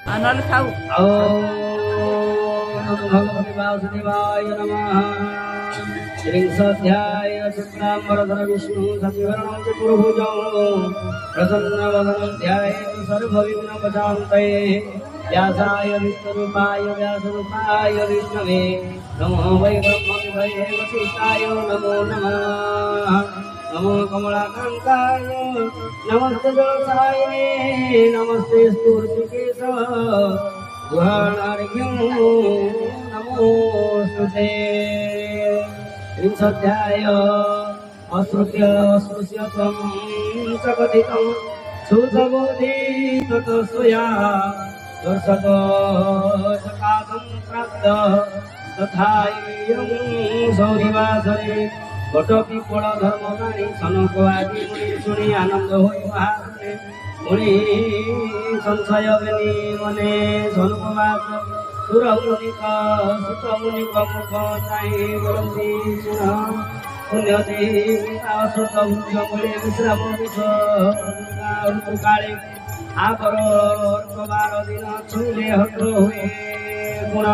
नल खाऊ भगवते वासुदेवाय नमः। त्रिंशोऽध्याय शुक्लाम्बरधर विष्णु सचिवरणं चतुर्भुजं प्रसन्नवदनं ध्यायेत् सर्वविघ्नोपशान्तये। व्यासाय विष्णुरूपाय व्यासरूपाय विष्णवे नमो वै ब्रह्मविभवे वसिष्ठाय नमो नमः। नमो कमलाकान्ताय नमस्ते जलसायिने नमस्ते स्तुतिकेश गुहाणार्घ्यं नमोस्तुते। त्रिंशोऽध्याय अश्रुत्य त्वं च कथितं सुतबोधि ततस्वया दर्शतो चकातं प्राप्त तथा इयं सौरिवासरे बटपिपल धर्मवाणी सनक आदि मुनि शुणी आनंद होई महाशुने मुनि संशय बेनी मने सनुपवास सुरमुनिक सुतमुनिक मुख चाहि बोलती सुन पुण्यदेवी अश्रुत भुजमूले विश्राम ऋतुकाले आपर बार दिन छुईले हत हुए गुण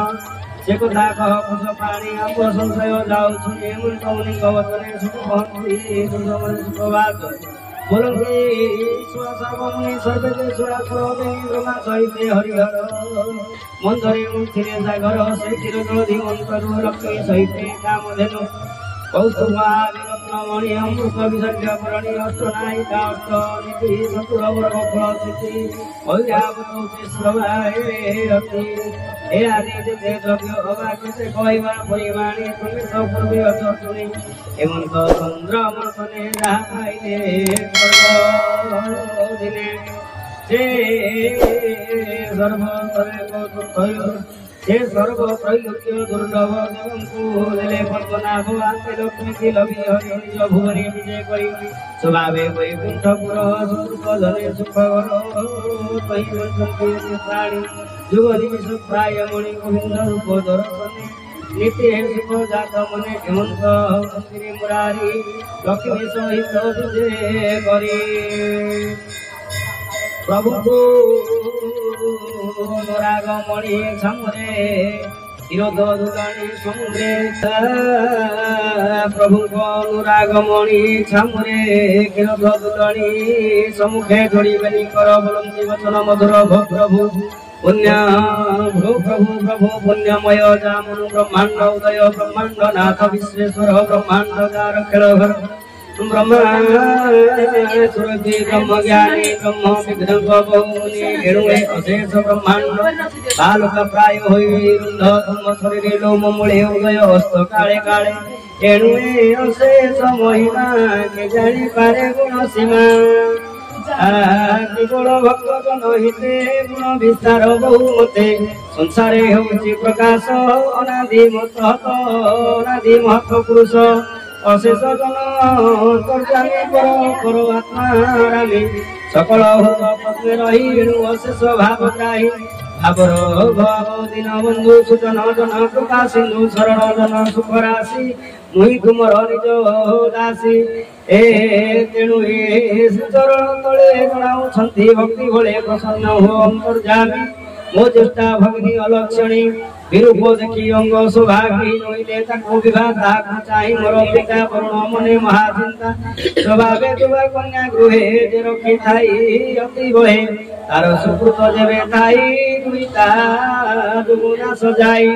से कथा कह पुष पाणी अप संशय जाऊँ मुनि वचने सुख भक्ति सुप्रभात बोलती सर्वमुनि सर्वे ब्रह्मा सहित हरिहर मंदरे मुथिरे सागर से क्षीर जलधि मंत्रु लक्ष्मी सहित कामधेनु कौस्तुभारत्नमणि अमृत विसर्ग परणी अष्टनायिका अष्टनीति चतुरवर्ग फल स्थिति ऐरावत श्रवाहे रति हे आदि जे द्रव्य अबाक्य से कहवा परिमाणी तुम्हें सब पूर्वे अचुनी हेमंत चंद्र मंथने राहाइले सर्वदिने से हे सर्व त्रैलोक्य दुर्लभ देवंकु देले पद्मनाभ आंते लक्ष्मी की लभी हरि निज भुवनी विजय करी स्वभावे वैकुंठपुर सुकृत धने सुखवर तहि वंशन्ति प्राणी जुग निमिष प्राय मणि गोविंद रूप दर्शने नीति हे सुख जात मने हेमंत मंदिरे मुरारी लक्ष्मी सहित विजय करी प्रभु को अनुरागमणि छमुरे हिरोदुलाणी समुद्रे प्रभु को अनुरागमणि छमुरे हिरोदुलाणी सम्मुखे जोड़ीबेनी कर बोलती वचन मधुर प्रभु पुण्य भ्रू प्रभु प्रभु पुण्यमय जामुनु ब्रह्मांड उदय ब्रह्मांड नाथ विश्वेश्वर ब्रह्मांड जार खेल घर ब्रह्मा सुरभि ब्रह्म ज्ञानी ब्रह्म विघ्न बहुमुनि एणुए अशेष ब्रह्मांड बालक प्राय होई रुंध धर्म शरीरे लोम मूले उदय हस्त काले काले एणुए अशेष महिमा के जानी पारे गुण सीमा केवल भक्त जन हिते गुण विस्तार बहुमते संसारे होउछि प्रकाश अनादि अनादि महत पुरुष अशेष जन कर्जामी पर आत्मा रामी सकल भोग पद्मे रही एणु अशेष भाव ग्राही भावर भाव दीन बंधु सुजन जन कृपा सिंधु शरण जन सुख राशि मुहि तुमर निज दासी ए तेणु ए चरण तले जनाउछन्ति भक्ति भले प्रसन्न हो अंतर्जामी मो चेष्टा भगिनी अलक्षणी विरूप देखी अंग सौभागी नईले ताको विवाह ताको चाही मोर पिता वरुण मने महाचिंता स्वभावे तुवा कन्या गृहे जे रखी थाई अति बहे तार सुकृत जेबे थाई दुईता दुगुना सजाई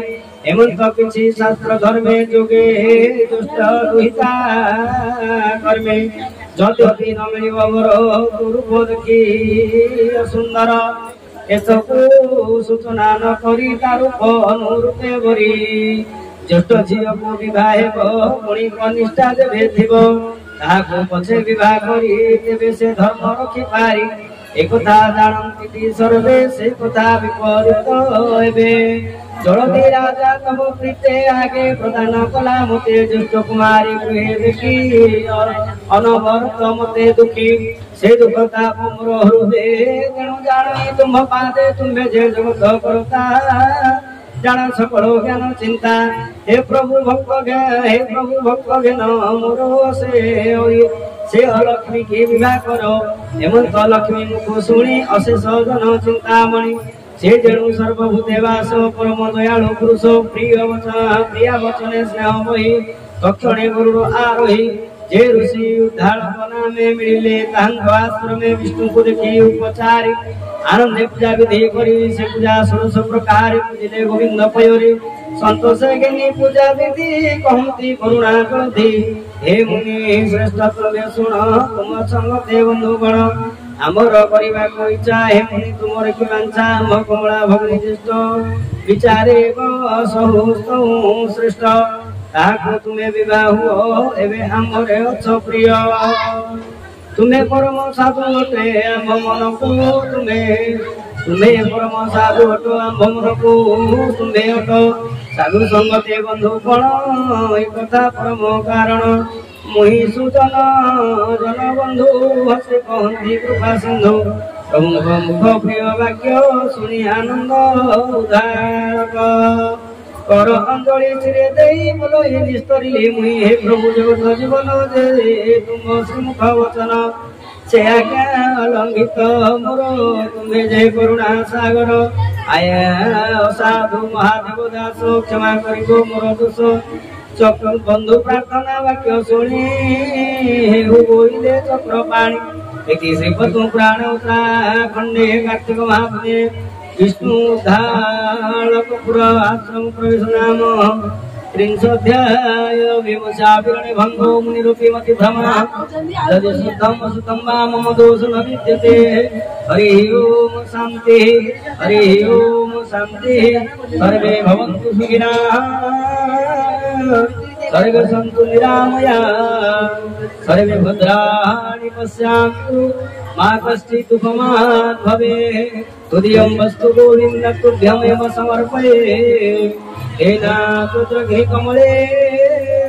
हेमंत किछि शास्त्र धर्मे जोगे दुष्ट दुहिता कर्मे जदि न मिलिब मोर रूप देखी सुंदर एसकु सूचना न करी तारूप अनुरूपे भरी ज्येष्ठ झील को विवाह पुणी कनिष्ठा जेबे थिब ताहाको पछे विवाह करी तेबे से धर्म रखी पारी एकथा जानन्ति सर्वे से कथा विपरीत हेबे जलती राजा तब प्रीते आगे प्रदान कला मते ज्येष्ठ कुमारी गृहे देखी अनवरत मते दुखी से दुखता मोर हृदय तेणु जानी तुम पादे तुम्हें जे जगत करता जान सकल ज्ञान चिंता हे प्रभु भक्त ज्ञान मोर से अलक्ष्मी की विवाह करो हेमंत लक्ष्मी मुख शुणी अशेष जन चिंतामणि से जणु सर्वभूते वास परम दयालु पुरुष प्रिय वचन प्रिया वचने स्नेह बही तक्षणे गुरु आरोही जे ऋषि उद्धारक नामे मिले तांग आश्रमे विष्णु को देखी उपचारी आनंदे पूजा विधि करी से पूजा षोडश प्रकार पूजिले गोविंद पयोरी संतोष ज्ञानी पूजा विधि कहती करुणा करती हे मुनि श्रेष्ठ तुमे शुण तुम संग ते बंधुगण आमर करने को इच्छा हे मुनि तुमर कि वांछा आम कमला भगनी ज्येष्ठ विचारे सहृष्ट श्रेष्ठ ताको तुम्हें विवाह हुओ एवं आमरे अच्छ प्रिय तुम्हें परम साधु अटे आम मन को तुम्हें परम साधु अटो आम मन को तुम्हें अटो साधु संगते बंधु कण एक कथा परम कारण मुहि सुजन जन बंधु हसे कहती कृपा सिंधु प्रमुख मुख प्रिय वाक्य शुणी आनंद उदारक कर अंजलि चिरे देई बोलो ये निस्तरिले मुहि हे प्रभु जगत जीवन जे तुम श्रीमुख वचन से आज्ञा अलंघित मोर तुम्हें जय करुणा सागर आया साधु महादेव दास क्षमा करिबो मोर दोष चक्र बंधु प्रार्थना वाक्य शुणी बोले चक्र पाणी एक श्रीपद प्राण उत्तराखंडे कार्तिक महापुण्य विष्णु धारकपुर आश्रम प्रवेश नाम त्रिंशोऽध्याय विमर्शाभिरणे भंगो मुनिरूपी मति भ्रमा यदि शुद्धम सुतम वा मम दोष न विद्यते हरि ओम शांति सर्वे भवन्तु सुखिनः सर्वे सन्तु निरामयाः सर्वे भद्राणि पश्यन्तु मा कश्चित् दुःखमात् भवेत् तुदीयं वस्तु गोविन्द तुभ्यमेव समर्पये एनातुद्रघे कमले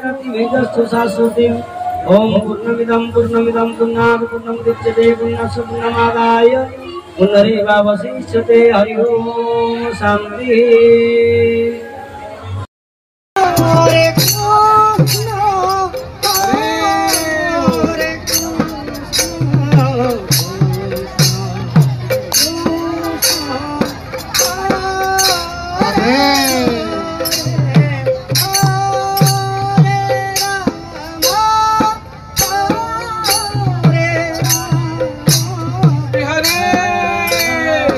रतिभिजस्तु शाश्वतीम् ॐ पूर्णमिदं पूर्णात् पूर्णमुदच्यते पूर्णस्य पूर्णमादाय पुनरेवावशिष्यते हरि ओम शान्तिः Hare